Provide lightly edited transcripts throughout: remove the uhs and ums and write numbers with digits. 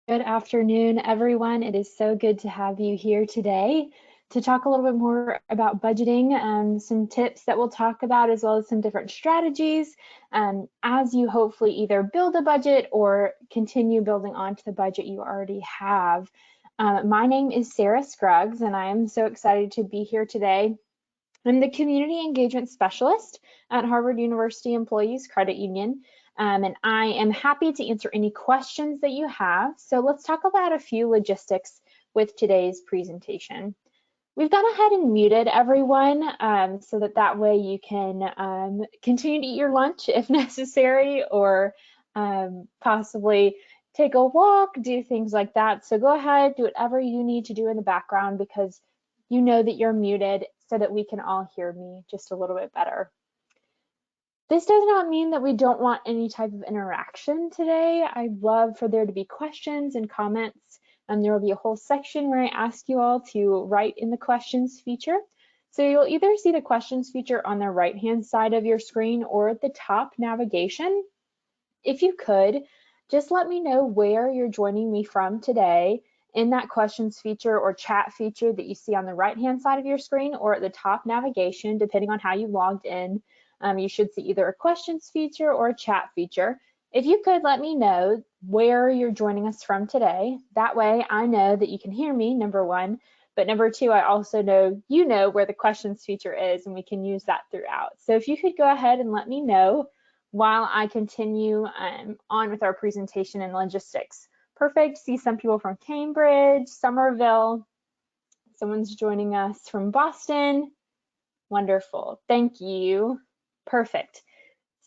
Good afternoon, everyone. It is so good to have you here today to talk a little bit more about budgeting, some tips that we'll talk about, as well as some different strategies as you hopefully either build a budget or continue building onto the budget you already have. My name is Sarah Scruggs, and I am so excited to be here today. I'm the Community Engagement Specialist at Harvard University Employees Credit Union, and I am happy to answer any questions that you have. So let's talk about a few logistics with today's presentation. We've gone ahead and muted everyone so that way you can continue to eat your lunch if necessary, or possibly take a walk, do things like that. So go ahead, do whatever you need to do in the background because you know that you're muted so that we can all hear me just a little bit better. This does not mean that we don't want any type of interaction today. I'd love for there to be questions and comments, and there will be a whole section where I ask you all to write in the questions feature. So you'll either see the questions feature on the right-hand side of your screen or at the top navigation. If you could, just let me know where you're joining me from today in that questions feature or chat feature that you see on the right-hand side of your screen or at the top navigation, depending on how you logged in. You should see either a questions feature or a chat feature. If you could let me know where you're joining us from today, that way I know that you can hear me, number one, but number two, I also know you know where the questions feature is and we can use that throughout. So if you could go ahead and let me know while I continue on with our presentation and logistics. Perfect. See some people from Cambridge, Somerville. Someone's joining us from Boston. Wonderful. Thank you. Perfect.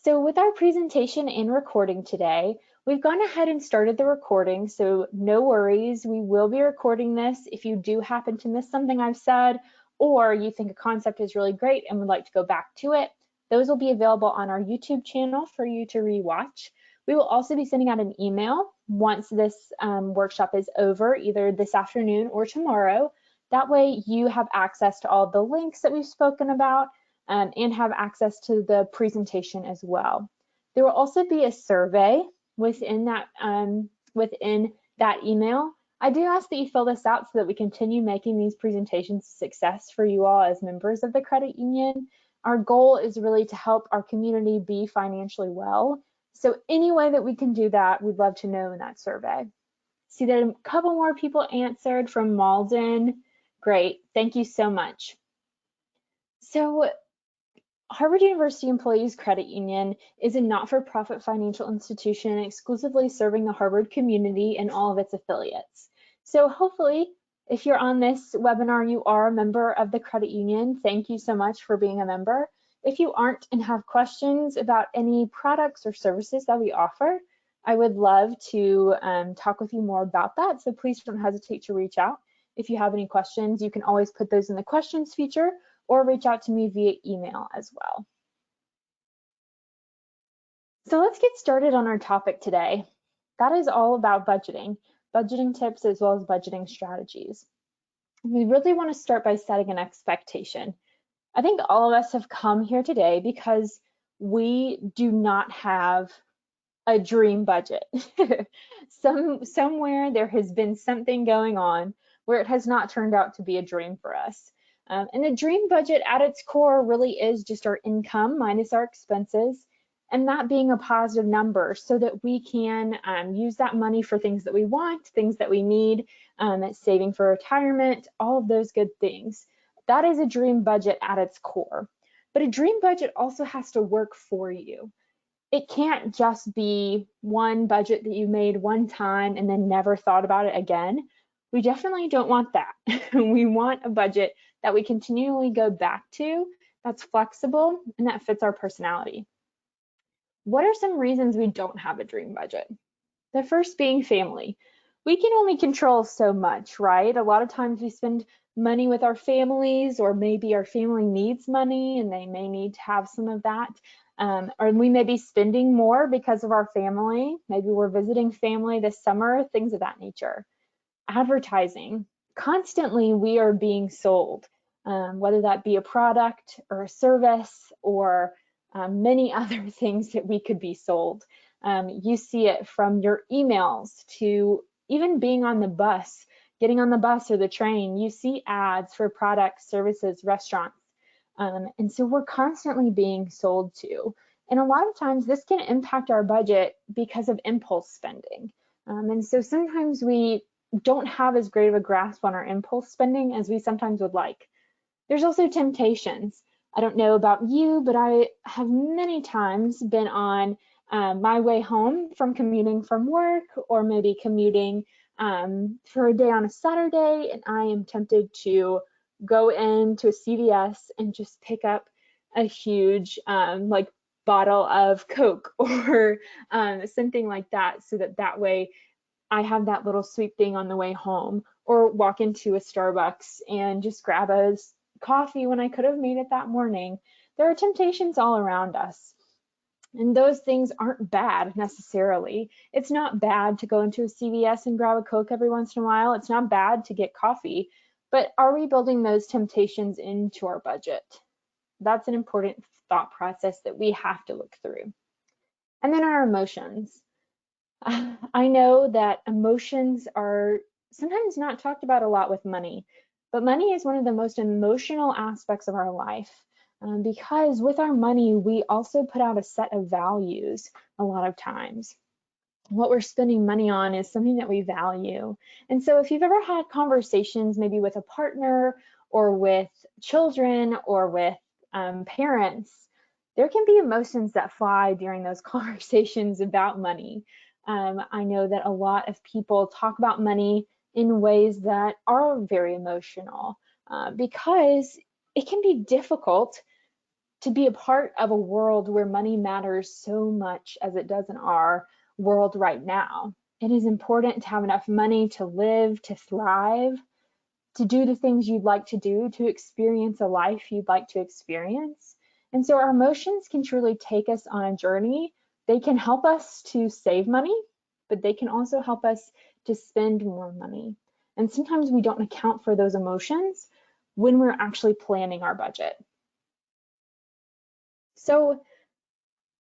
So with our presentation and recording today, we've gone ahead and started the recording, so no worries. We will be recording this. If you do happen to miss something I've said, or you think a concept is really great and would like to go back to it, those will be available on our YouTube channel for you to rewatch. We will also be sending out an email once this workshop is over, either this afternoon or tomorrow. That way you have access to all the links that we've spoken about and have access to the presentation as well. There will also be a survey within that email. I do ask that you fill this out so that we continue making these presentations a success for you all as members of the credit union. Our goal is really to help our community be financially well. So any way that we can do that, we'd love to know in that survey. See that a couple more people answered from Malden. Great, thank you so much. So Harvard University Employees Credit Union is a not-for-profit financial institution exclusively serving the Harvard community and all of its affiliates. So hopefully, if you're on this webinar, you are a member of the credit union. Thank you so much for being a member. If you aren't and have questions about any products or services that we offer, I would love to talk with you more about that. So please don't hesitate to reach out. If you have any questions, you can always put those in the questions feature or reach out to me via email as well. So let's get started on our topic today. That is all about budgeting tips as well as budgeting strategies. We really want to start by setting an expectation. I think all of us have come here today because we do not have a dream budget. Somewhere there has been something going on where it has not turned out to be a dream for us. And a dream budget at its core really is just our income minus our expenses, and that being a positive number so that we can use that money for things that we want, things that we need, saving for retirement, all of those good things. That is a dream budget at its core. But a dream budget also has to work for you. It can't just be one budget that you made one time and then never thought about it again. We definitely don't want that. We want a budget that we continually go back to, that's flexible, and that fits our personality. What are some reasons we don't have a dream budget? The first being family. We can only control so much, right? A lot of times we spend money with our families, or maybe our family needs money and they may need to have some of that. Or we may be spending more because of our family. Maybe we're visiting family this summer, things of that nature. Advertising. Constantly we are being sold, whether that be a product or a service or many other things that we could be sold. You see it from your emails to even being on the bus, getting on the bus or the train, you see ads for products, services, restaurants. And so we're constantly being sold to. And a lot of times this can impact our budget because of impulse spending. And so sometimes we don't have as great of a grasp on our impulse spending as we sometimes would like. There's also temptations. I don't know about you, but I have many times been on my way home from commuting from work, or maybe commuting for a day on a Saturday, and I am tempted to go into a CVS and just pick up a huge like bottle of Coke or something like that, so that way I have that little sweet thing on the way home, or walk into a Starbucks and just grab a coffee when I could have made it that morning. There are temptations all around us. And those things aren't bad necessarily. It's not bad to go into a CVS and grab a Coke every once in a while. It's not bad to get coffee. But are we building those temptations into our budget? That's an important thought process that we have to look through. And then our emotions. I know that emotions are sometimes not talked about a lot with money, but money is one of the most emotional aspects of our life, because with our money, we also put out a set of values a lot of times. What we're spending money on is something that we value. And so if you've ever had conversations maybe with a partner or with children or with parents, there can be emotions that fly during those conversations about money. I know that a lot of people talk about money in ways that are very emotional, because it can be difficult to be a part of a world where money matters so much as it does in our world right now. It is important to have enough money to live, to thrive, to do the things you'd like to do, to experience a life you'd like to experience. And so our emotions can truly take us on a journey. They can help us to save money, but they can also help us to spend more money. And sometimes we don't account for those emotions when we're actually planning our budget. So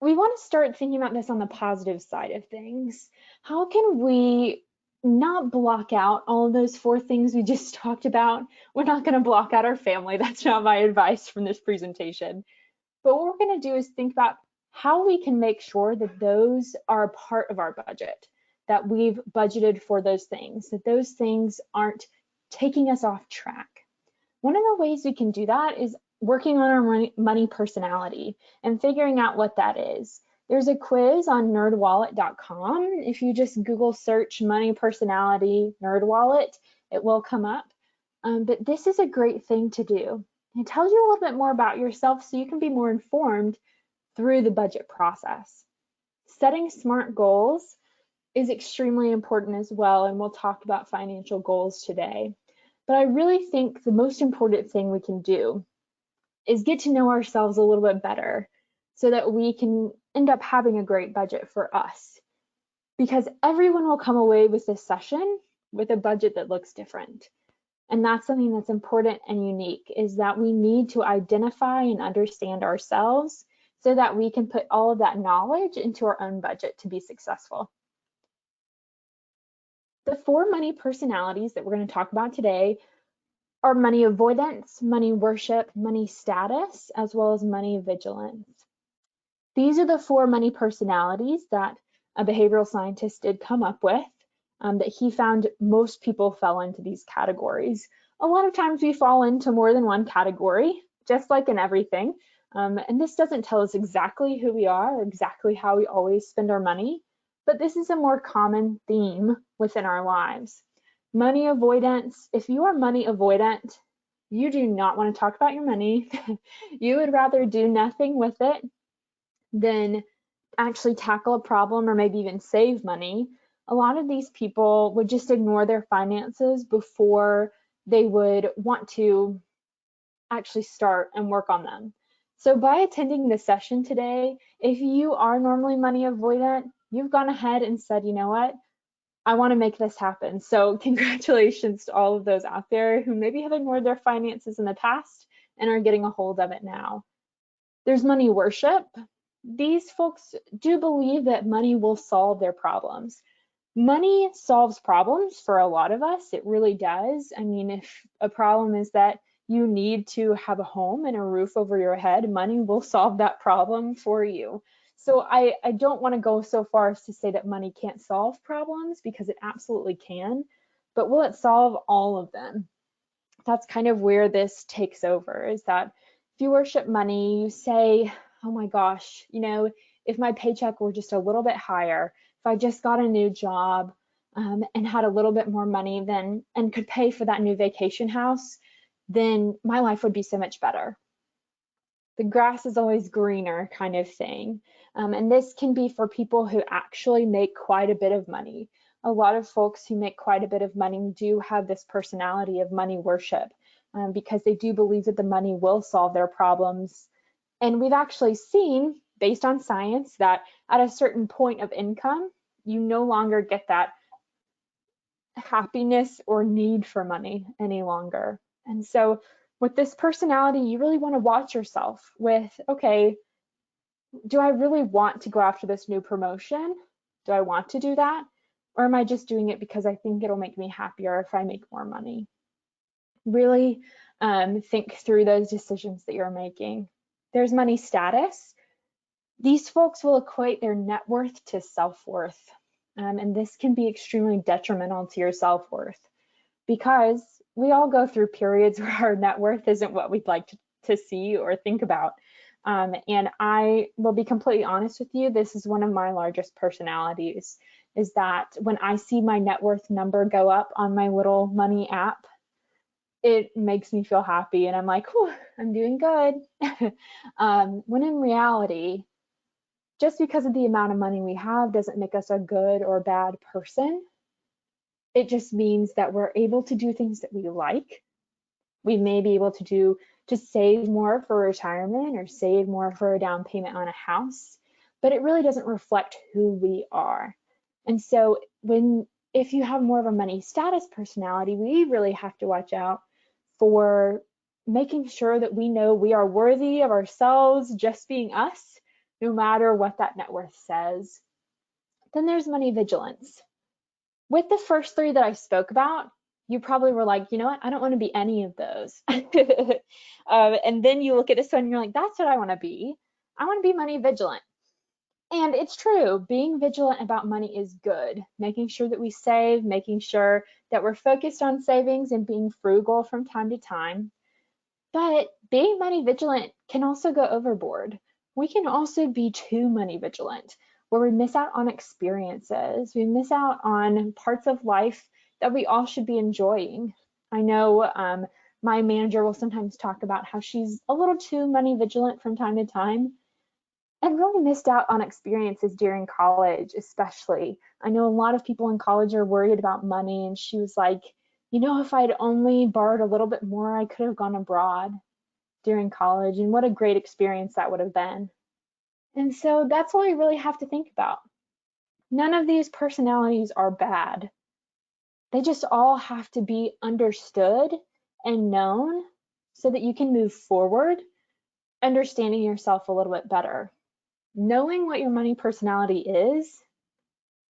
we want to start thinking about this on the positive side of things. How can we not block out all of those four things we just talked about? We're not going to block out our family. That's not my advice from this presentation. But what we're going to do is think about how we can make sure that those are a part of our budget, that we've budgeted for those things, that those things aren't taking us off track. One of the ways we can do that is working on our money personality and figuring out what that is. There's a quiz on nerdwallet.com. If you just Google search money personality NerdWallet, it will come up. But this is a great thing to do. It tells you a little bit more about yourself so you can be more informed through the budget process. Setting smart goals is extremely important as well, and we'll talk about financial goals today. But I really think the most important thing we can do is get to know ourselves a little bit better so that we can end up having a great budget for us. Because everyone will come away with this session with a budget that looks different. And that's something that's important and unique, is that we need to identify and understand ourselves so that we can put all of that knowledge into our own budget to be successful. The four money personalities that we're going to talk about today are money avoidance, money worship, money status, as well as money vigilance. These are the four money personalities that a behavioral scientist did come up with, that he found most people fell into these categories. A lot of times we fall into more than one category, just like in everything. And this doesn't tell us exactly who we are or exactly how we always spend our money, but this is a more common theme within our lives. Money avoidance. If you are money avoidant, you do not want to talk about your money. You would rather do nothing with it than actually tackle a problem or maybe even save money. A lot of these people would just ignore their finances before they would want to actually start and work on them. So by attending this session today, if you are normally money avoidant, you've gone ahead and said, you know what, I want to make this happen. So congratulations to all of those out there who maybe have ignored their finances in the past and are getting a hold of it now. There's money worship. These folks do believe that money will solve their problems. Money solves problems for a lot of us. It really does. I mean, if a problem is that you need to have a home and a roof over your head, money will solve that problem for you. So I don't want to go so far as to say that money can't solve problems, because it absolutely can, but will it solve all of them? That's kind of where this takes over, is that if you worship money, you say, oh my gosh, if my paycheck were just a little bit higher, if I just got a new job, and had a little bit more money then and could pay for that new vacation house, then my life would be so much better. The grass is always greener kind of thing. And this can be for people who actually make quite a bit of money. A lot of folks who make quite a bit of money do have this personality of money worship, because they do believe that the money will solve their problems. And we've actually seen, based on science, that at a certain point of income, you no longer get that happiness or need for money any longer. And so with this personality, you really want to watch yourself with, okay, do I really want to go after this new promotion? Do I want to do that? Or am I just doing it because I think it'll make me happier if I make more money? Really think through those decisions that you're making. There's money status. These folks will equate their net worth to self-worth. And this can be extremely detrimental to your self-worth, because we all go through periods where our net worth isn't what we'd like to see or think about. And I will be completely honest with you, this is one of my largest personalities, is that when I see my net worth number go up on my little money app, it makes me feel happy and I'm like, whew, I'm doing good. When in reality, just because of the amount of money we have doesn't make us a good or bad person. It just means that we're able to do things that we like. We may be able to save more for retirement or save more for a down payment on a house, but it really doesn't reflect who we are. And so if you have more of a money status personality, we really have to watch out for making sure that we know we are worthy of ourselves just being us, no matter what that net worth says. Then there's money vigilance. With the first three that I spoke about, you probably were like, you know what, I don't want to be any of those. And then you look at this one and you're like, that's what I want to be. I want to be money vigilant. And it's true, being vigilant about money is good. Making sure that we save, making sure that we're focused on savings and being frugal from time to time. But being money vigilant can also go overboard. We can also be too money vigilant, where we miss out on experiences. We miss out on parts of life that we all should be enjoying. I know my manager will sometimes talk about how she's a little too money vigilant from time to time, and really missed out on experiences during college, especially. I know a lot of people in college are worried about money, and she was like, if I'd only borrowed a little bit more, I could have gone abroad during college, and what a great experience that would have been. And so that's what we really have to think about. None of these personalities are bad. They just all have to be understood and known so that you can move forward, understanding yourself a little bit better. Knowing what your money personality is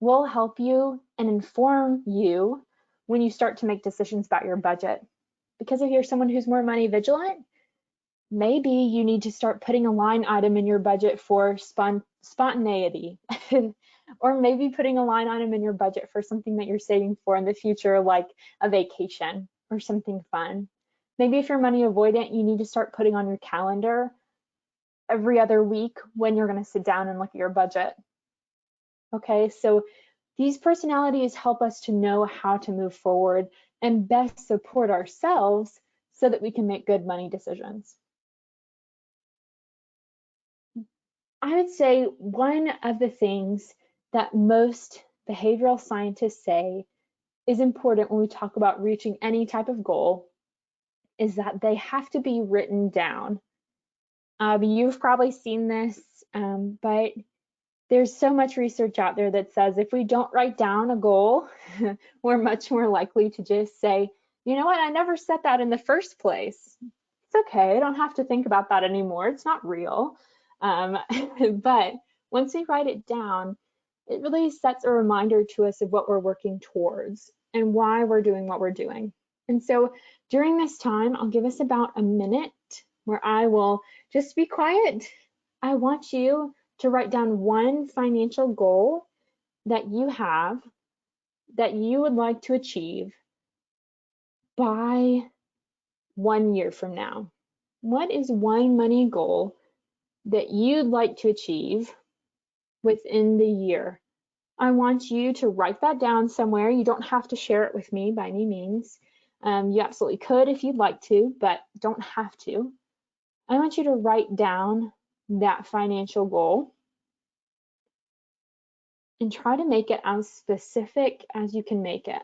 will help you and inform you when you start to make decisions about your budget. Because if you're someone who's more money vigilant, maybe you need to start putting a line item in your budget for spontaneity, or maybe putting a line item in your budget for something that you're saving for in the future, like a vacation or something fun. Maybe if you're money avoidant, you need to start putting on your calendar every other week when you're going to sit down and look at your budget. Okay, so these personalities help us to know how to move forward and best support ourselves so that we can make good money decisions. I would say one of the things that most behavioral scientists say is important when we talk about reaching any type of goal is that they have to be written down. You've probably seen this, but there's so much research out there that says if we don't write down a goal, we're much more likely to just say, you know what, I never set that in the first place. It's okay, I don't have to think about that anymore. It's not real. But once we write it down, It really sets a reminder to us of what we're working towards and why we're doing what we're doing. And so during this time, I'll give us about a minute where I will just be quiet. I want you to write down one financial goal that you have that you would like to achieve by 1 year from now. What is one money goal that you'd like to achieve within the year? I want you to write that down somewhere. You don't have to share it with me by any means. You absolutely could if you'd like to, but don't have to. I want you to write down that financial goal and try to make it as specific as you can make it.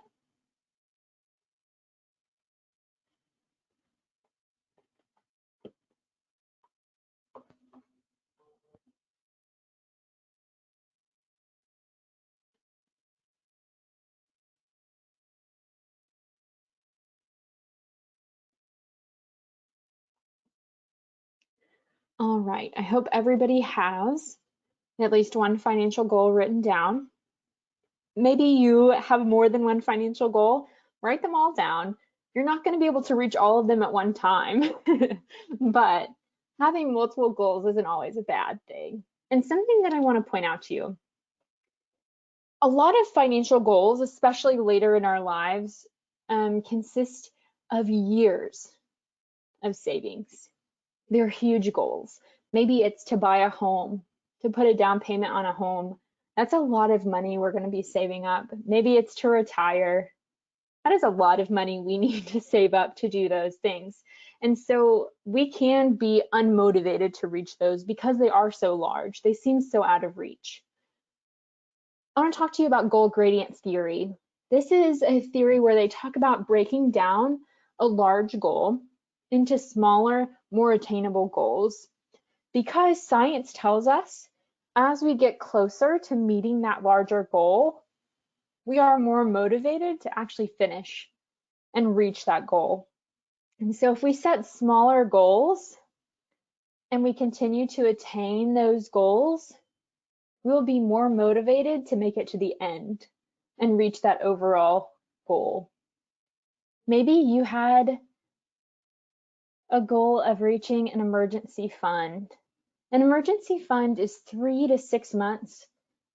All right, I hope everybody has at least one financial goal written down. Maybe you have more than one financial goal. Write them all down. You're not going to be able to reach all of them at one time, but having multiple goals isn't always a bad thing. And something that I want to point out to you, a lot of financial goals, especially later in our lives, consist of years of savings. They're huge goals. Maybe it's to buy a home, to put a down payment on a home. That's a lot of money we're going to be saving up. Maybe it's to retire. That is a lot of money we need to save up to do those things. And so we can be unmotivated to reach those because they are so large. They seem so out of reach. I want to talk to you about goal gradient theory. This is a theory where they talk about breaking down a large goal into smaller, more attainable goals, because science tells us as we get closer to meeting that larger goal, we are more motivated to actually finish and reach that goal. And so if we set smaller goals and we continue to attain those goals, we will be more motivated to make it to the end and reach that overall goal. Maybe you had a goal of reaching an emergency fund. An emergency fund is 3 to 6 months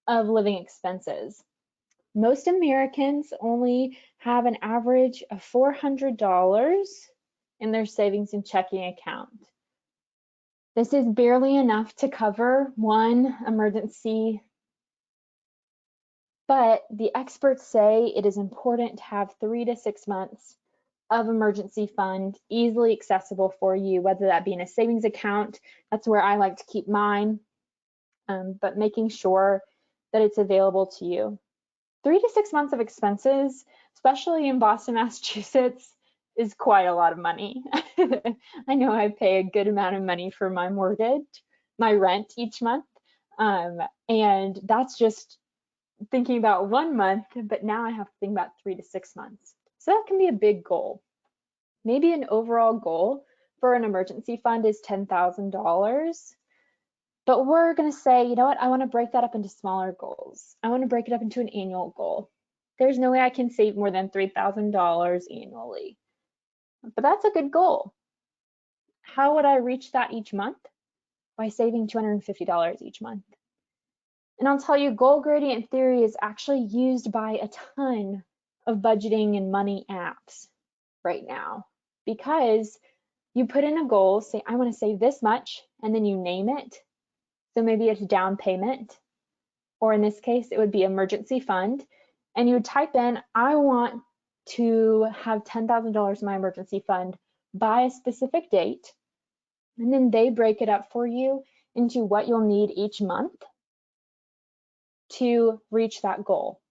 of living expenses. Most Americans only have an average of $400 in their savings and checking account. This is barely enough to cover one emergency, but the experts say it is important to have 3 to 6 months of emergency fund easily accessible for you, whether that be in a savings account. That's where I like to keep mine, but making sure that it's available to you. 3 to 6 months of expenses, especially in Boston, Massachusetts, is quite a lot of money. I know I pay a good amount of money for my mortgage, my rent each month, and that's just thinking about 1 month, but now I have to think about 3 to 6 months. So that can be a big goal. Maybe an overall goal for an emergency fund is $10,000. But we're going to say, you know what, I want to break that up into smaller goals. I want to break it up into an annual goal. There's no way I can save more than $3,000 annually. But that's a good goal. How would I reach that each month? By saving $250 each month. And I'll tell you, goal gradient theory is actually used by a ton of budgeting and money apps right now, because you put in a goal, say, I want to save this much, and then you name it. So maybe it's down payment, or in this case, it would be emergency fund. And you would type in, I want to have $10,000 in my emergency fund by a specific date. And then they break it up for you into what you'll need each month to reach that goal.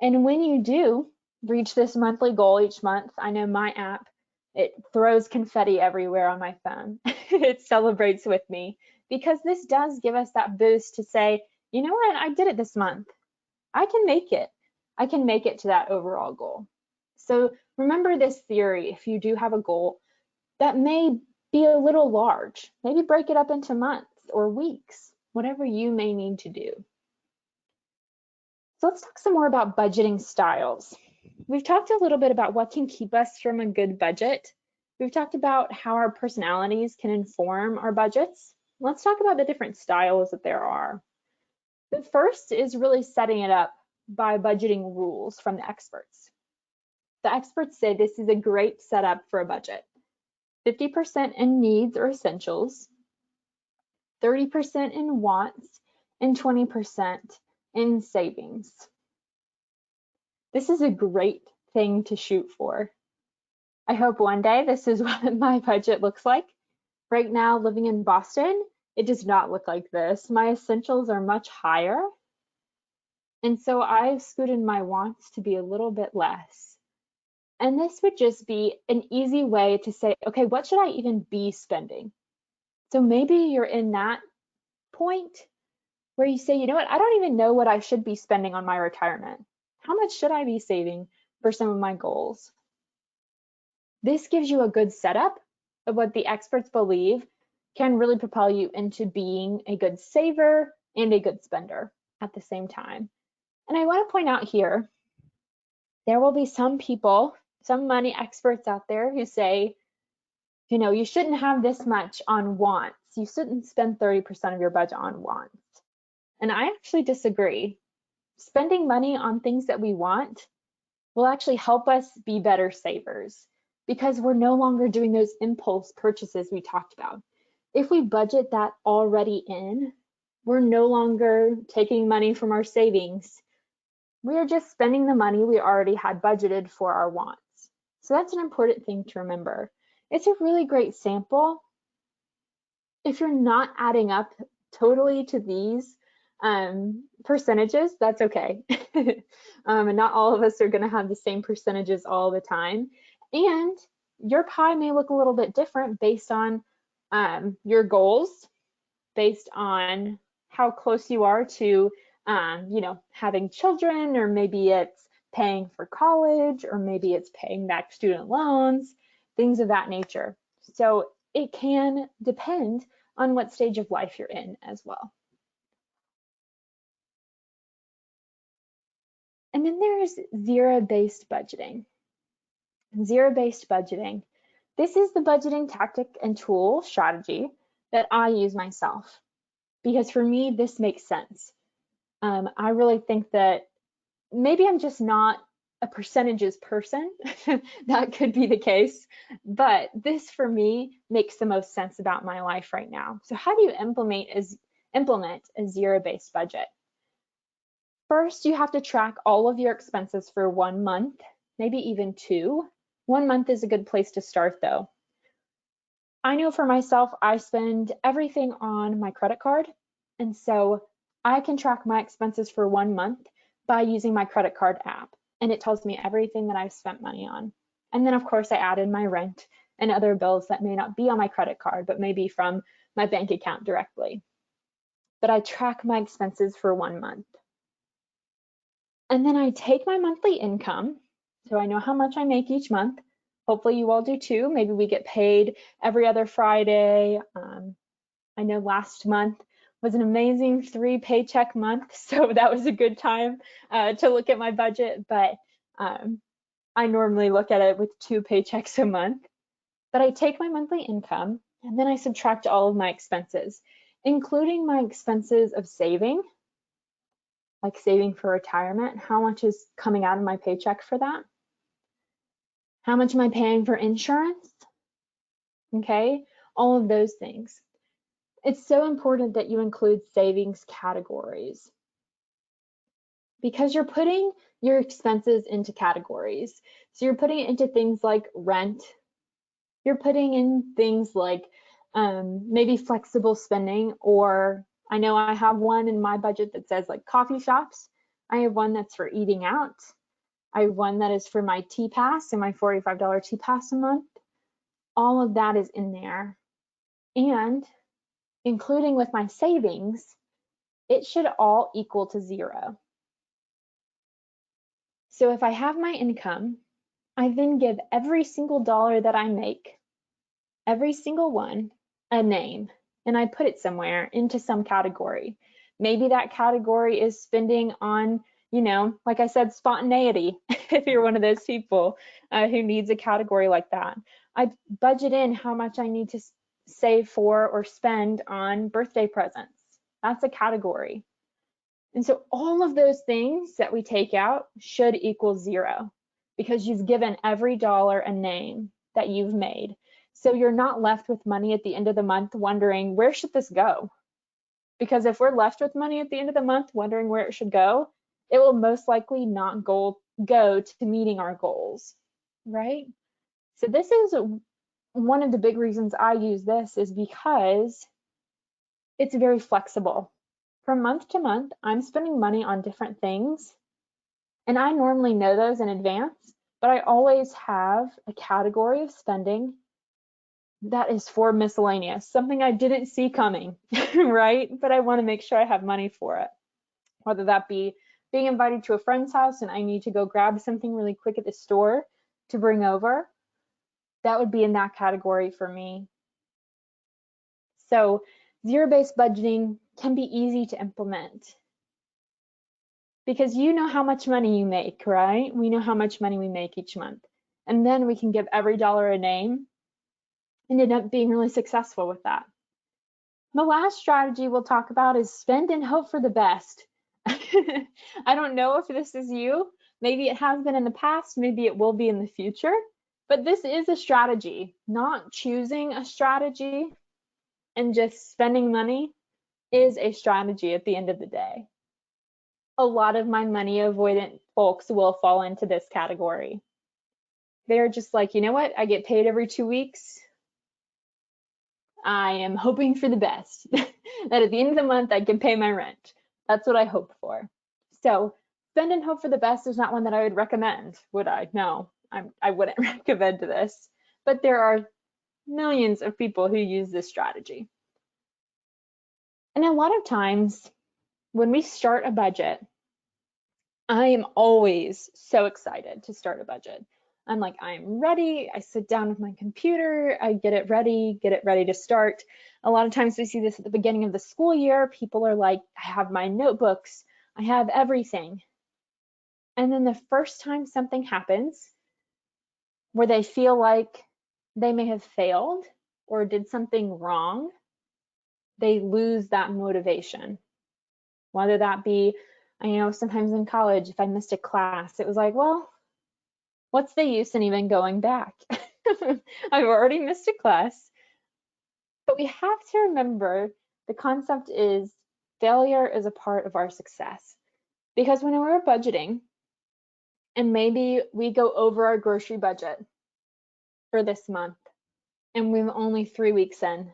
And when you do reach this monthly goal each month, I know my app, it throws confetti everywhere on my phone. It celebrates with me, because this does give us that boost to say, you know what, I did it this month. I can make it. I can make it to that overall goal. So remember this theory. If you do have a goal that may be a little large, maybe break it up into months or weeks, whatever you may need to do. So let's talk some more about budgeting styles. We've talked a little bit about what can keep us from a good budget. We've talked about how our personalities can inform our budgets. Let's talk about the different styles that there are. The first is really setting it up by budgeting rules from the experts. The experts say this is a great setup for a budget. 50% in needs or essentials, 30% in wants, and 20% in savings. This is a great thing to shoot for. I hope one day this is what my budget looks like. Right now, living in Boston, it does not look like this. My essentials are much higher. And so I've scooted my wants to be a little bit less. And this would just be an easy way to say, okay, what should I even be spending? So maybe you're in that point where you say, you know what, I don't even know what I should be spending on my retirement. How much should I be saving for some of my goals? This gives you a good setup of what the experts believe can really propel you into being a good saver and a good spender at the same time. And I want to point out here, there will be some people, some money experts out there who say, you know, you shouldn't have this much on wants. You shouldn't spend 30% of your budget on wants. And I actually disagree. Spending money on things that we want will actually help us be better savers because we're no longer doing those impulse purchases we talked about. If we budget that already in, we're no longer taking money from our savings. We are just spending the money we already had budgeted for our wants. So that's an important thing to remember. It's a really great sample. If you're not adding up totally to these percentages, that's okay. And not all of us are going to have the same percentages all the time. And your pie may look a little bit different based on your goals, based on how close you are to, you know, having children, or maybe it's paying for college, or maybe it's paying back student loans, things of that nature. So it can depend on what stage of life you're in as well. And then there's zero-based budgeting. Zero-based budgeting. This is the budgeting tactic and tool strategy that I use myself because for me, this makes sense. I really think that maybe I'm just not a percentages person. That could be the case, but this for me makes the most sense about my life right now. So how do you implement a zero-based budget? First, you have to track all of your expenses for 1 month, maybe even 2. 1 month is a good place to start though. I know for myself, I spend everything on my credit card, and so I can track my expenses for 1 month by using my credit card app, and it tells me everything that I've spent money on. And then of course I add in my rent and other bills that may not be on my credit card, but maybe from my bank account directly. But I track my expenses for 1 month. And then I take my monthly income, so I know how much I make each month. Hopefully you all do too. Maybe we get paid every other Friday. I know last month was an amazing 3 paycheck month, so that was a good time to look at my budget, but I normally look at it with 2 paychecks a month. But I take my monthly income and then I subtract all of my expenses, including my expenses of saving, like saving for retirement. How much is coming out of my paycheck for that? How much am I paying for insurance? Okay, all of those things. It's so important that you include savings categories because you're putting your expenses into categories. So you're putting it into things like rent, you're putting in things like maybe flexible spending, or I know I have one in my budget that says like coffee shops. I have one that's for eating out. I have one that is for my tea pass and my $45 tea pass a month. All of that is in there. And including with my savings, it should all equal to 0. So if I have my income, I then give every single dollar that I make, every single one, a name, and I put it somewhere into some category. Maybe that category is spending on Like I said, spontaneity, if you're one of those people who needs a category like that. I budget in how much I need to save for or spend on birthday presents. That's a category. And so all of those things that we take out should equal zero because you've given every dollar a name that you've made. So you're not left with money at the end of the month wondering, where should this go? Because if we're left with money at the end of the month wondering where it should go, it will most likely not go to meeting our goals, right? So this is one of the big reasons I use this is because it's very flexible. From month to month, I'm spending money on different things, and I normally know those in advance, but I always have a category of spending that is for miscellaneous, something I didn't see coming, right? But I want to make sure I have money for it, whether that be being invited to a friend's house and I need to go grab something really quick at the store to bring over. That would be in that category for me. So zero-based budgeting can be easy to implement because you know how much money you make, right? We know how much money we make each month. And then we can give every dollar a name and end up being really successful with that. The last strategy we'll talk about is spend and hope for the best. I don't know if this is you. Maybe it has been in the past, maybe it will be in the future, but this is a strategy. Not choosing a strategy and just spending money is a strategy at the end of the day. A lot of my money avoidant folks will fall into this category. They're just like, you know what? I get paid every 2 weeks. I am hoping for the best, that at the end of the month I can pay my rent. That's what I hope for. So spend and hope for the best is not one that I would recommend, would I? No, I wouldn't recommend this. But there are millions of people who use this strategy. And a lot of times when we start a budget, I am always so excited to start a budget. I'm like, I'm ready. I sit down with my computer, I get it ready to start. A lot of times we see this at the beginning of the school year. People are like, I have my notebooks, I have everything. And then the first time something happens where they feel like they may have failed or did something wrong, they lose that motivation. Whether that be, I know sometimes in college, if I missed a class, it was like, well, what's the use in even going back? I've already missed a class. But we have to remember the concept is failure is a part of our success. Because when we're budgeting and maybe we go over our grocery budget for this month and we're only 3 weeks in,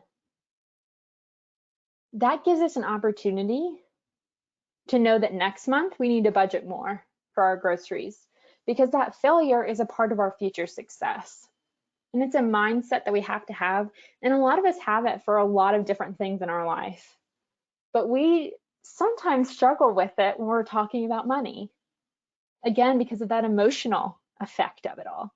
that gives us an opportunity to know that next month we need to budget more for our groceries because that failure is a part of our future success. And it's a mindset that we have to have. And a lot of us have it for a lot of different things in our life. But we sometimes struggle with it when we're talking about money. Again, because of that emotional effect of it all.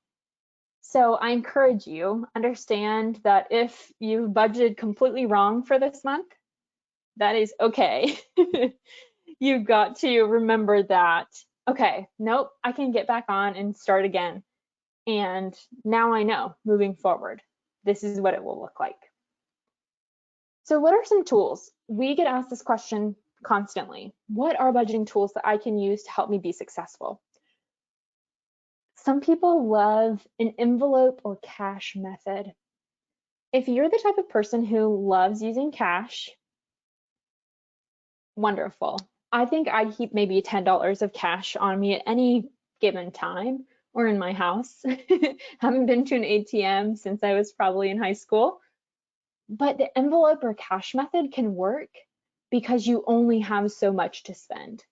So I encourage you, understand that if you've budgeted completely wrong for this month, that is okay. You've got to remember that, okay, nope, I can get back on and start again. And now I know moving forward, this is what it will look like. So what are some tools? We get asked this question constantly. What are budgeting tools that I can use to help me be successful? Some people love an envelope or cash method. If you're the type of person who loves using cash, wonderful. I think I keep maybe $10 of cash on me at any given time or in my house. Haven't been to an ATM since I was probably in high school. But the envelope or cash method can work because you only have so much to spend.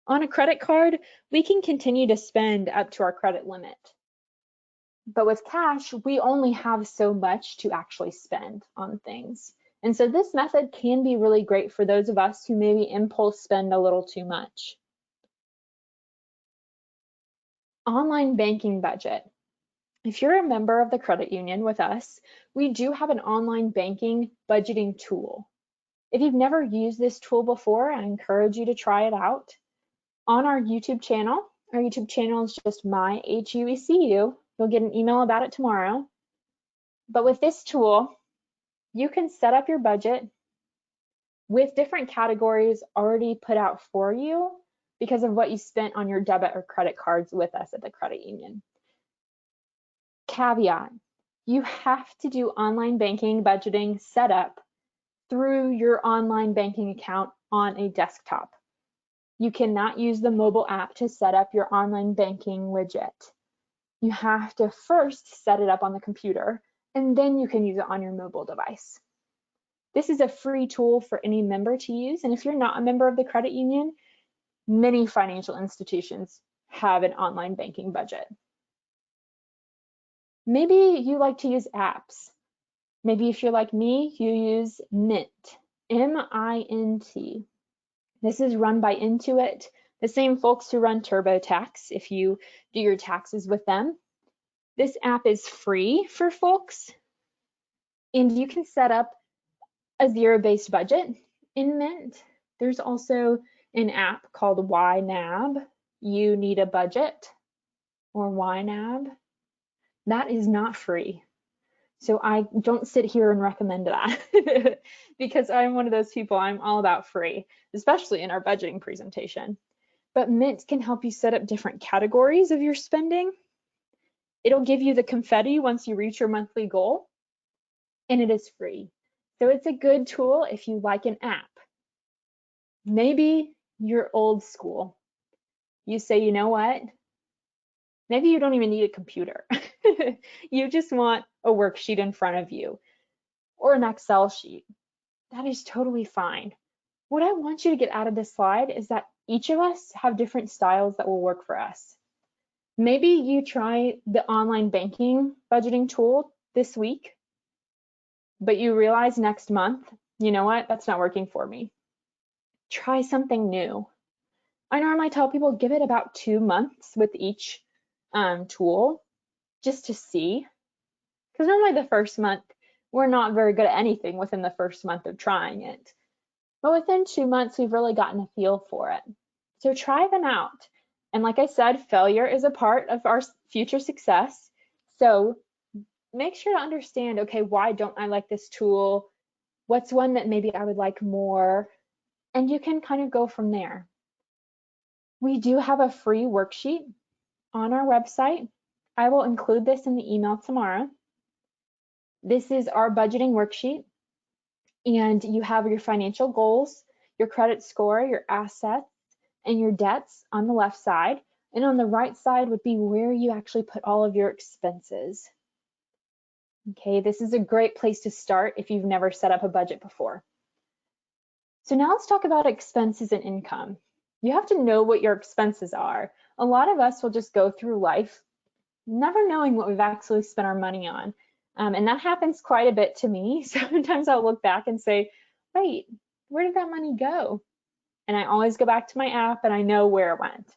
On a credit card, we can continue to spend up to our credit limit. But with cash, we only have so much to actually spend on things. And so this method can be really great for those of us who maybe impulse spend a little too much. Online banking budget. If you're a member of the credit union with us, we do have an online banking budgeting tool. If you've never used this tool before, I encourage you to try it out. on our YouTube channel. Our YouTube channel is just my HUECU. You'll get an email about it tomorrow. But with this tool, you can set up your budget with different categories already put out for you because of what you spent on your debit or credit cards with us at the credit union. Caveat, you have to do online banking budgeting setup through your online banking account on a desktop. You cannot use the mobile app to set up your online banking widget. You have to first set it up on the computer, and then you can use it on your mobile device. This is a free tool for any member to use, and if you're not a member of the credit union, many financial institutions have an online banking budget. Maybe you like to use apps. Maybe if you're like me, you use Mint, M-I-N-T. This is run by Intuit, the same folks who run TurboTax if you do your taxes with them. This app is free for folks, and you can set up a zero-based budget in Mint. There's also an app called YNAB, You Need a Budget, or YNAB. That is not free. So I don't sit here and recommend that because I'm one of those people, I'm all about free, especially in our budgeting presentation. But Mint can help you set up different categories of your spending. It'll give you the confetti once you reach your monthly goal, and it is free. So it's a good tool if you like an app. Maybe you're old school. You say, you know what? Maybe you don't even need a computer. You just want a worksheet in front of you or an Excel sheet. That is totally fine. What I want you to get out of this slide is that each of us have different styles that will work for us. Maybe you try the online banking budgeting tool this week, but you realize next month, you know what, that's not working for me. Try something new. I normally tell people give it about 2 months with each tool just to see, because normally the first month, we're not very good at anything within the first month of trying it. But within 2 months, we've really gotten a feel for it. So try them out. And like I said, failure is a part of our future success. So make sure to understand, okay, why don't I like this tool? What's one that maybe I would like more? And you can kind of go from there. We do have a free worksheet on our website. I will include this in the email tomorrow. This is our budgeting worksheet, and you have your financial goals, your credit score, your assets, and your debts on the left side. And on the right side would be where you actually put all of your expenses. Okay, this is a great place to start if you've never set up a budget before. So now let's talk about expenses and income. You have to know what your expenses are. A lot of us will just go through life never knowing what we've actually spent our money on. And that happens quite a bit to me. Sometimes I'll look back and say, wait, where did that money go? And I always go back to my app and I know where it went.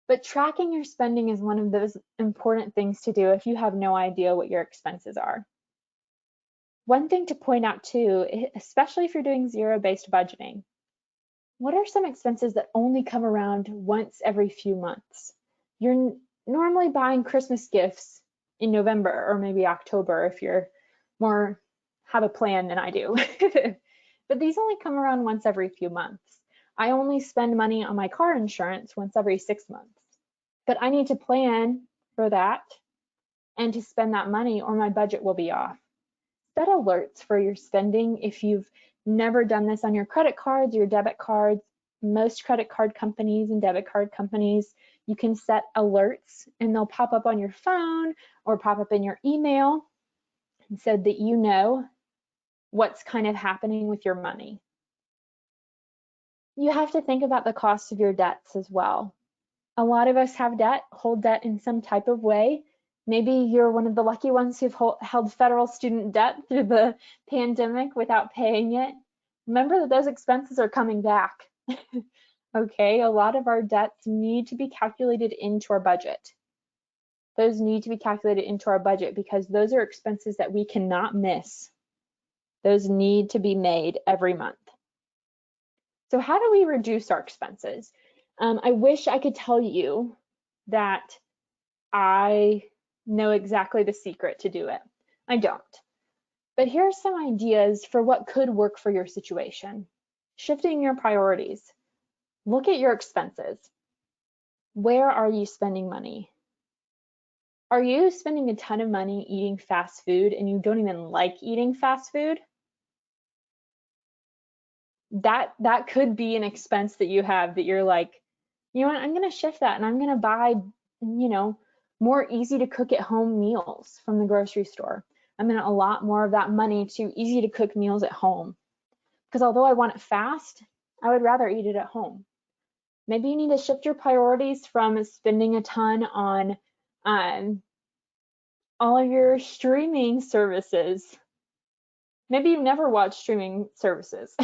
But tracking your spending is one of those important things to do if you have no idea what your expenses are. One thing to point out too, especially if you're doing zero-based budgeting, what are some expenses that only come around once every few months? You're normally buying Christmas gifts in November or maybe October if you're more have a plan than I do. But these only come around once every few months. I only spend money on my car insurance once every 6 months. But I need to plan for that and to spend that money or my budget will be off. Set alerts for your spending if you've never done this on your credit cards, your debit cards. Most credit card companies and debit card companies, you can set alerts and they'll pop up on your phone or pop up in your email so that you know what's kind of happening with your money. You have to think about the cost of your debts as well. A lot of us have debt, hold debt in some type of way. Maybe you're one of the lucky ones who've held federal student debt through the pandemic without paying it. Remember that those expenses are coming back. Okay, a lot of our debts need to be calculated into our budget. Those need to be calculated into our budget because those are expenses that we cannot miss. Those need to be made every month. So how do we reduce our expenses? I wish I could tell you that I know exactly the secret to do it. I don't. But here are some ideas for what could work for your situation. Shifting your priorities. Look at your expenses. Where are you spending money? Are you spending a ton of money eating fast food and you don't even like eating fast food? That could be an expense that you have that you're like, you know what, I'm going to shift that and I'm going to buy, more easy to cook at home meals from the grocery store. I'm going to allot more of that money to easy to cook meals at home. Because although I want it fast, I would rather eat it at home. Maybe you need to shift your priorities from spending a ton on um, all of your streaming services. Maybe you never watch streaming services.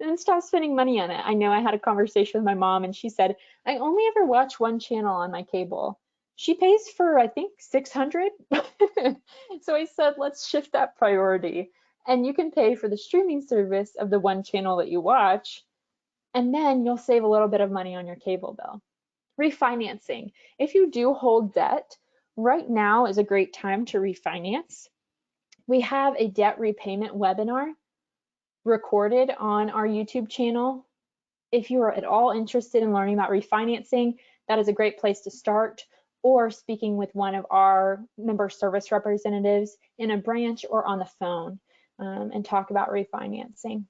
Then stop spending money on it. I know I had a conversation with my mom and she said, I only ever watch one channel on my cable. She pays for, I think, 600. So I said, let's shift that priority. And you can pay for the streaming service of the one channel that you watch, and then you'll save a little bit of money on your cable bill. Refinancing. If you do hold debt, right now is a great time to refinance. We have a debt repayment webinar recorded on our YouTube channel. If you are at all interested in learning about refinancing, that is a great place to start, or speaking with one of our member service representatives in a branch or on the phone and talk about refinancing.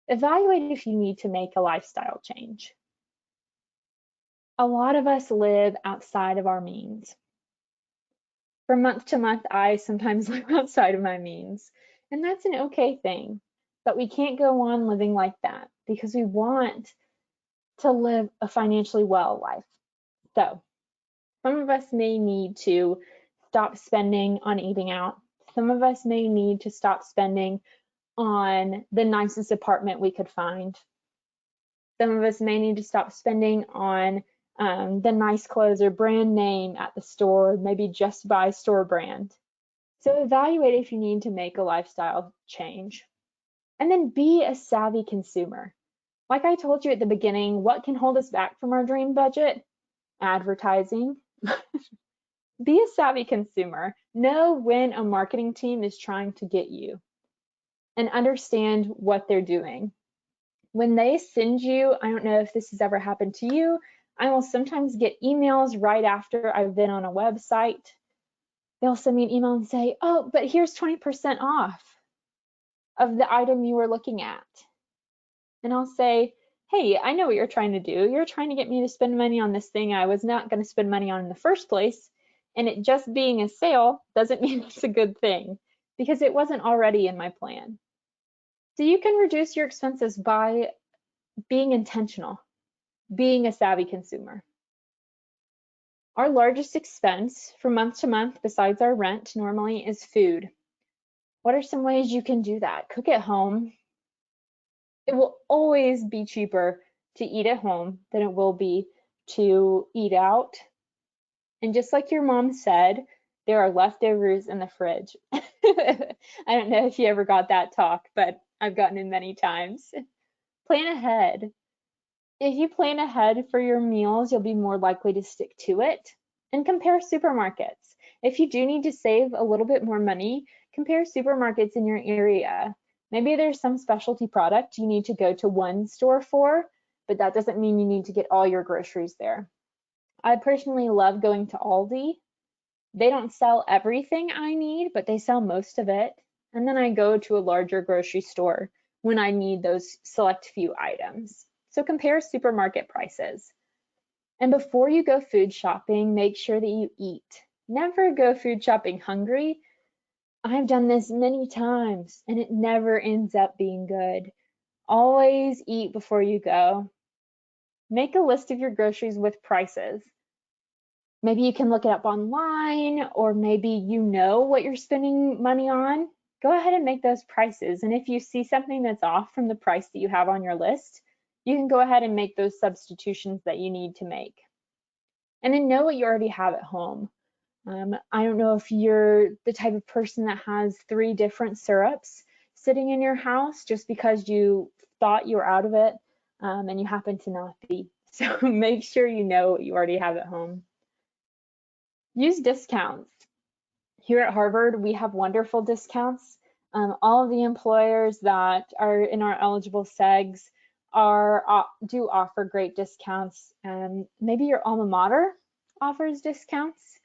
Evaluate if you need to make a lifestyle change. A lot of us live outside of our means. From month to month, I sometimes live outside of my means, and that's an okay thing. But we can't go on living like that because we want to live a financially well life. So some of us may need to stop spending on eating out. Some of us may need to stop spending on the nicest apartment we could find. Some of us may need to stop spending on the nice clothes or brand name at the store, maybe just buy store brand. So evaluate if you need to make a lifestyle change. And then be a savvy consumer. Like I told you at the beginning, what can hold us back from our dream budget? Advertising. Be a savvy consumer. Know when a marketing team is trying to get you and understand what they're doing. When they send you, I don't know if this has ever happened to you, I will sometimes get emails right after I've been on a website. They'll send me an email and say, oh, but here's 20% off of the item you were looking at. And I'll say, hey, I know what you're trying to do. You're trying to get me to spend money on this thing I was not going to spend money on in the first place. And it just being a sale doesn't mean it's a good thing because it wasn't already in my plan. So you can reduce your expenses by being intentional, being a savvy consumer. Our largest expense from month to month, besides our rent, normally is food. What are some ways you can do that? Cook at home. It will always be cheaper to eat at home than it will be to eat out. And just like your mom said, there are leftovers in the fridge. I don't know if you ever got that talk, but I've gotten it many times. Plan ahead. If you plan ahead for your meals, you'll be more likely to stick to it. And compare supermarkets. If you do need to save a little bit more money, compare supermarkets in your area. Maybe there's some specialty product you need to go to one store for, but that doesn't mean you need to get all your groceries there. I personally love going to Aldi. They don't sell everything I need, but they sell most of it. And then I go to a larger grocery store when I need those select few items. So compare supermarket prices. And before you go food shopping, make sure that you eat. Never go food shopping hungry. I've done this many times and it never ends up being good. Always eat before you go. Make a list of your groceries with prices. Maybe you can look it up online, or maybe you know what you're spending money on. Go ahead and make those prices. And if you see something that's off from the price that you have on your list, you can go ahead and make those substitutions that you need to make. And then know what you already have at home. I don't know if you're the type of person that has 3 different syrups sitting in your house just because you thought you were out of it. and you happen to not be. So make sure you know what you already have at home. Use discounts. Here at Harvard, we have wonderful discounts. All of the employers that are in our eligible segs do offer great discounts. Maybe your alma mater offers discounts.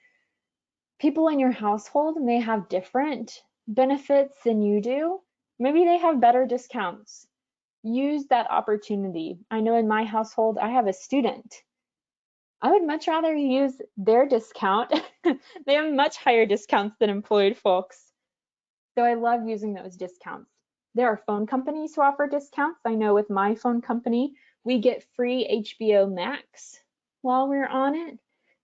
People in your household may have different benefits than you do. Maybe they have better discounts. Use that opportunity. I know in my household, I have a student. I would much rather use their discount. They have much higher discounts than employed folks. So I love using those discounts. There are phone companies who offer discounts. I know with my phone company, we get free HBO Max while we're on it.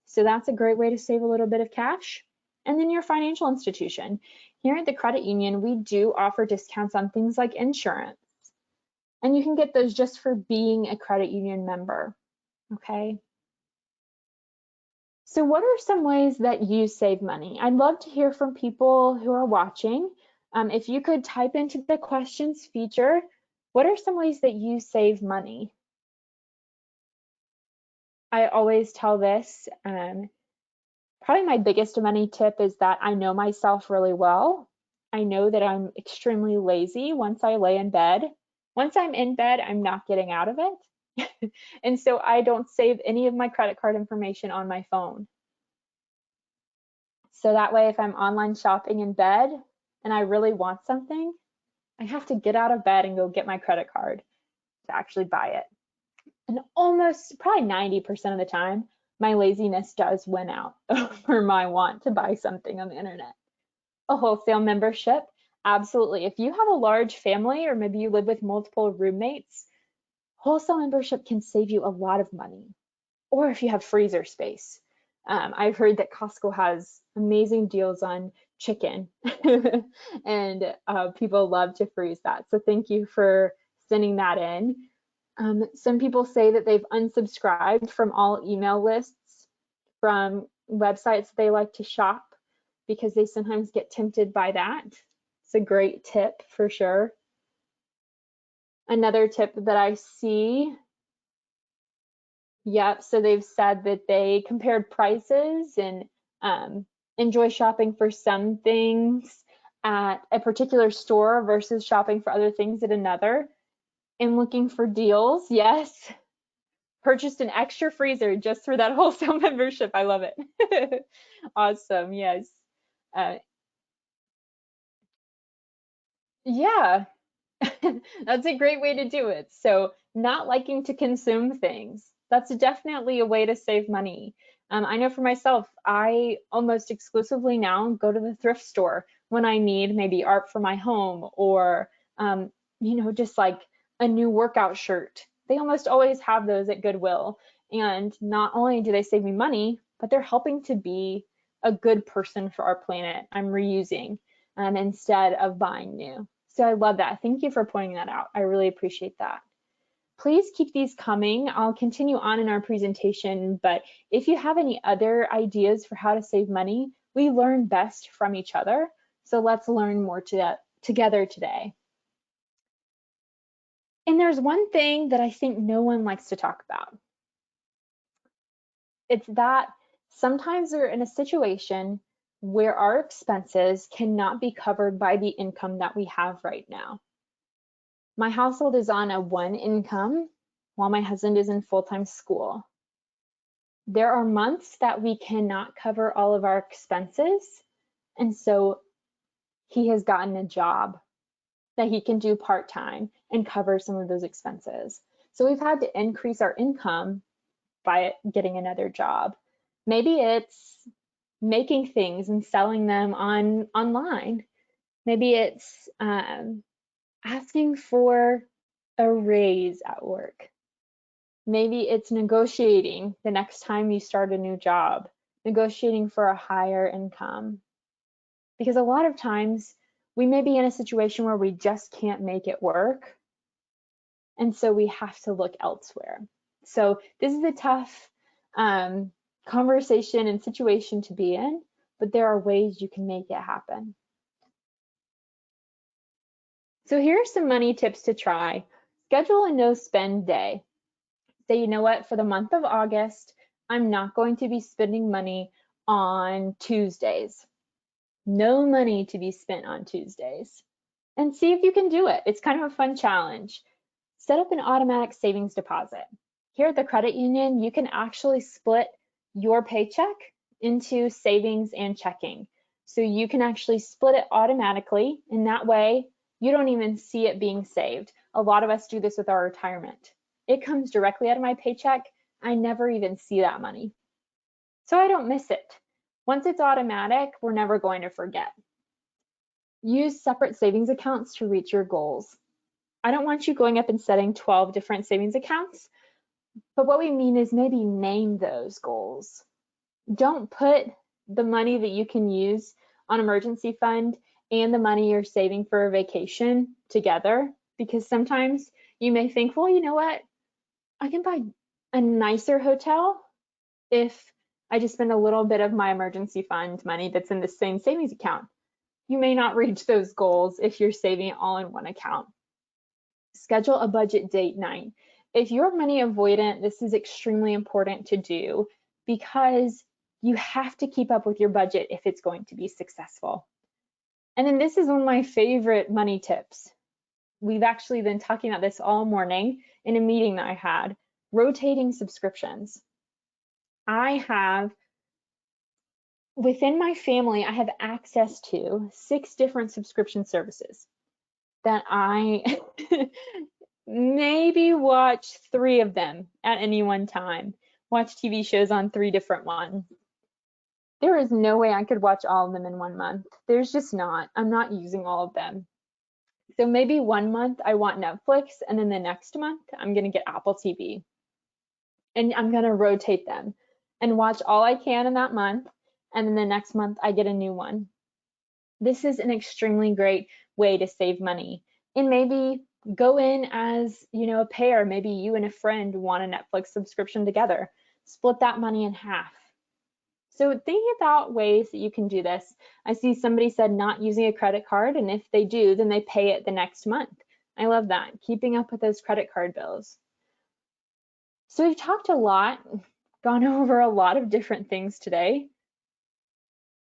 So that's a great way to save a little bit of cash. And then your financial institution. Here at the credit union, we do offer discounts on things like insurance. And you can get those just for being a credit union member. Okay. So what are some ways that you save money? I'd love to hear from people who are watching. If you could type into the questions feature, what are some ways that you save money? I always tell this, probably my biggest money tip is that I know myself really well. I know that I'm extremely lazy once I lay in bed. Once I'm in bed, I'm not getting out of it. And so I don't save any of my credit card information on my phone. So that way, if I'm online shopping in bed and I really want something, I have to get out of bed and go get my credit card to actually buy it. And almost probably 90% of the time, my laziness does win out over my want to buy something on the internet. A wholesale membership, absolutely. If you have a large family or maybe you live with multiple roommates, wholesale membership can save you a lot of money. Or if you have freezer space. I've heard that Costco has amazing deals on chicken, and people love to freeze that. So thank you for sending that in. Some people say that they've unsubscribed from all email lists from websites they like to shop because they sometimes get tempted by that. It's a great tip for sure. Another tip that I see, yep, so they've said that they compared prices and enjoy shopping for some things at a particular store versus shopping for other things at another and looking for deals. Yes, purchased an extra freezer just for that wholesale membership. I love it. Awesome. Yes. Uh, yeah, that's a great way to do it. So, not liking to consume things. That's definitely a way to save money. I know for myself, I almost exclusively now go to the thrift store when I need maybe art for my home or, just like a new workout shirt. They almost always have those at Goodwill. And not only do they save me money, but they're helping to be a good person for our planet. I'm reusing instead of buying new. So I love that. Thank you for pointing that out. I really appreciate that. Please keep these coming. I'll continue on in our presentation, but if you have any other ideas for how to save money, we learn best from each other. So let's learn more together today. And there's one thing that I think no one likes to talk about. It's that sometimes we're in a situation where our expenses cannot be covered by the income that we have right now. My household is on a one income while my husband is in full-time school. There are months that we cannot cover all of our expenses, and so he has gotten a job that he can do part-time and cover some of those expenses. So we've had to increase our income by getting another job. Maybe it's making things and selling them online. Maybe it's asking for a raise at work. Maybe it's negotiating the next time you start a new job, negotiating for a higher income. Because a lot of times we may be in a situation where we just can't make it work. And so we have to look elsewhere. So this is a tough conversation and situation to be in, but there are ways you can make it happen. So here are some money tips to try. Schedule a no spend day. Say, you know what, for the month of August, I'm not going to be spending money on Tuesdays. No money to be spent on Tuesdays. And see if you can do it. It's kind of a fun challenge. Set up an automatic savings deposit. Here at the credit union, you can actually split your paycheck into savings and checking. So you can actually split it automatically, and that way you don't even see it being saved. A lot of us do this with our retirement. It comes directly out of my paycheck. I never even see that money. So I don't miss it. Once it's automatic, we're never going to forget. Use separate savings accounts to reach your goals. I don't want you going up and setting 12 different savings accounts, but what we mean is maybe name those goals. Don't put the money that you can use on emergency fund and the money you're saving for a vacation together, because sometimes you may think, well, you know what? I can buy a nicer hotel if I just spend a little bit of my emergency fund money that's in the same savings account. You may not reach those goals if you're saving it all in one account. Schedule a budget date night. If you're money avoidant, this is extremely important to do because you have to keep up with your budget if it's going to be successful. And then this is one of my favorite money tips. We've actually been talking about this all morning in a meeting that I had, rotating subscriptions. Within my family, I have access to 6 different subscription services that I maybe watch 3 of them at any one time, watch TV shows on 3 different ones. There is no way I could watch all of them in 1 month. There's just not. I'm not using all of them. So maybe 1 month I want Netflix, and then the next month I'm going to get Apple TV. And I'm going to rotate them and watch all I can in that month, and then the next month I get a new one. This is an extremely great way to save money. And maybe go in as, a pair. Maybe you and a friend want a Netflix subscription together. Split that money in half. So think about ways that you can do this. I see somebody said not using a credit card, and if they do, then they pay it the next month. I love that, keeping up with those credit card bills. So we've talked a lot, gone over a lot of different things today.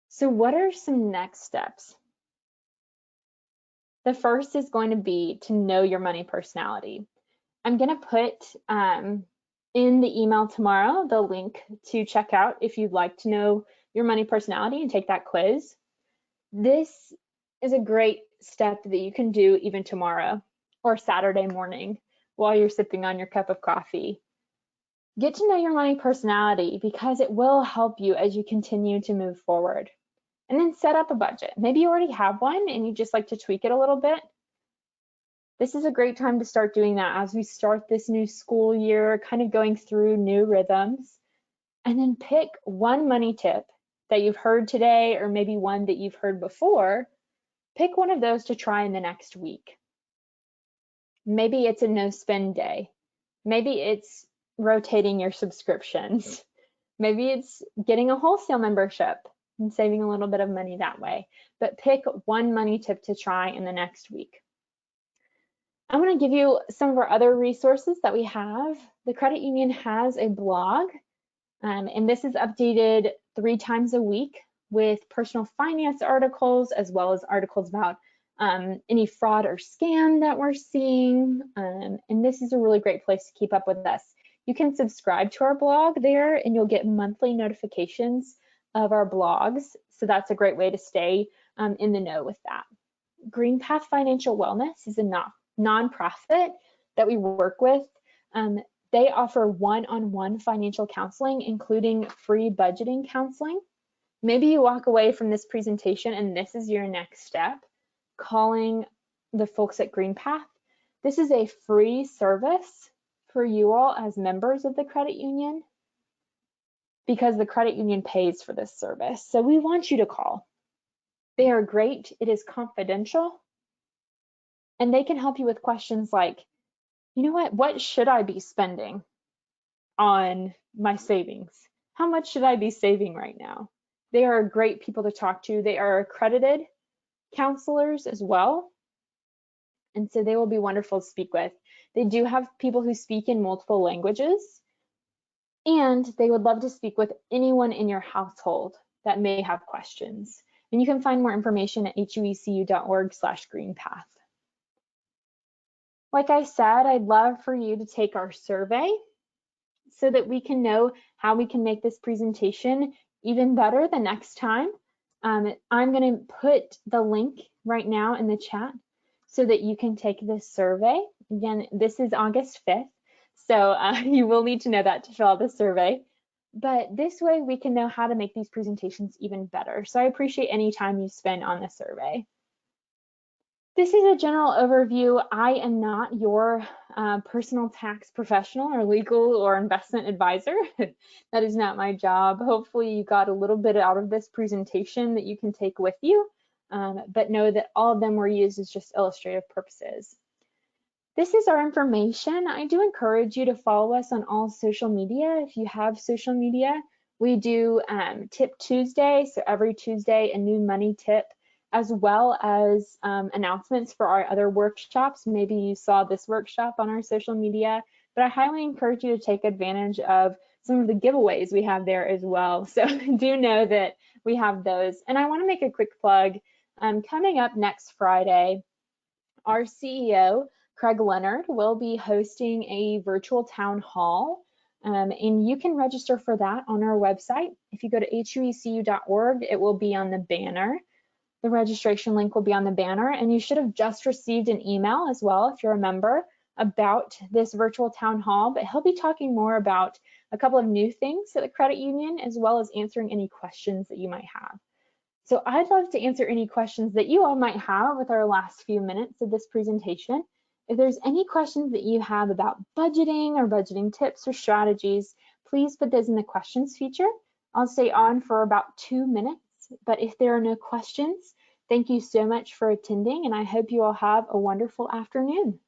So what are some next steps? The first is going to be to know your money personality. I'm going to put in the email tomorrow the link to check out if you'd like to know your money personality and take that quiz. This is a great step that you can do even tomorrow or Saturday morning while you're sipping on your cup of coffee. Get to know your money personality because it will help you as you continue to move forward. And then set up a budget. Maybe you already have one and you just like to tweak it a little bit. This is a great time to start doing that as we start this new school year, kind of going through new rhythms. And then pick one money tip that you've heard today, or maybe one that you've heard before. Pick one of those to try in the next week. Maybe it's a no spend day. Maybe it's rotating your subscriptions. Maybe it's getting a wholesale membership and saving a little bit of money that way. But pick one money tip to try in the next week. I want to give you some of our other resources that we have. The credit union has a blog, and this is updated 3 times a week with personal finance articles, as well as articles about any fraud or scam that we're seeing. And this is a really great place to keep up with us. You can subscribe to our blog there, and you'll get monthly notifications of our blogs. So that's a great way to stay in the know with that. Green Path Financial Wellness is a nonprofit that we work with. They offer one-on-one financial counseling, including free budgeting counseling. Maybe you walk away from this presentation and this is your next step, calling the folks at Green Path. This is a free service for you all as members of the credit union because the credit union pays for this service. So we want you to call. They are great. It is confidential. And they can help you with questions like, you know what should I be spending on my savings? How much should I be saving right now? They are great people to talk to. They are accredited counselors as well. And so they will be wonderful to speak with. They do have people who speak in multiple languages, and they would love to speak with anyone in your household that may have questions. And you can find more information at huecu.org/greenpath. Like I said, I'd love for you to take our survey so that we can know how we can make this presentation even better the next time. I'm going to put the link right now in the chat so that you can take this survey. Again, this is August 5th, so you will need to know that to fill out the survey. But this way we can know how to make these presentations even better. So I appreciate any time you spend on the survey. This is a general overview. I am not your personal tax professional or legal or investment advisor. That is not my job. Hopefully you got a little bit out of this presentation that you can take with you, but know that all of them were used as just illustrative purposes. This is our information. I do encourage you to follow us on all social media if you have social media. We do Tip Tuesday, so every Tuesday a new money tip, as well as announcements for our other workshops. Maybe you saw this workshop on our social media, but I highly encourage you to take advantage of some of the giveaways we have there as well. So do know that we have those. And I want to make a quick plug. Coming up next Friday, our CEO, Craig Leonard, will be hosting a virtual town hall, and you can register for that on our website. If you go to huecu.org, it will be on the banner. The registration link will be on the banner, and you should have just received an email as well if you're a member about this virtual town hall, but he'll be talking more about a couple of new things at the credit union, as well as answering any questions that you might have. So I'd love to answer any questions that you all might have with our last few minutes of this presentation. If there's any questions that you have about budgeting or budgeting tips or strategies, please put those in the questions feature. I'll stay on for about 2 minutes, but if there are no questions, thank you so much for attending, and I hope you all have a wonderful afternoon.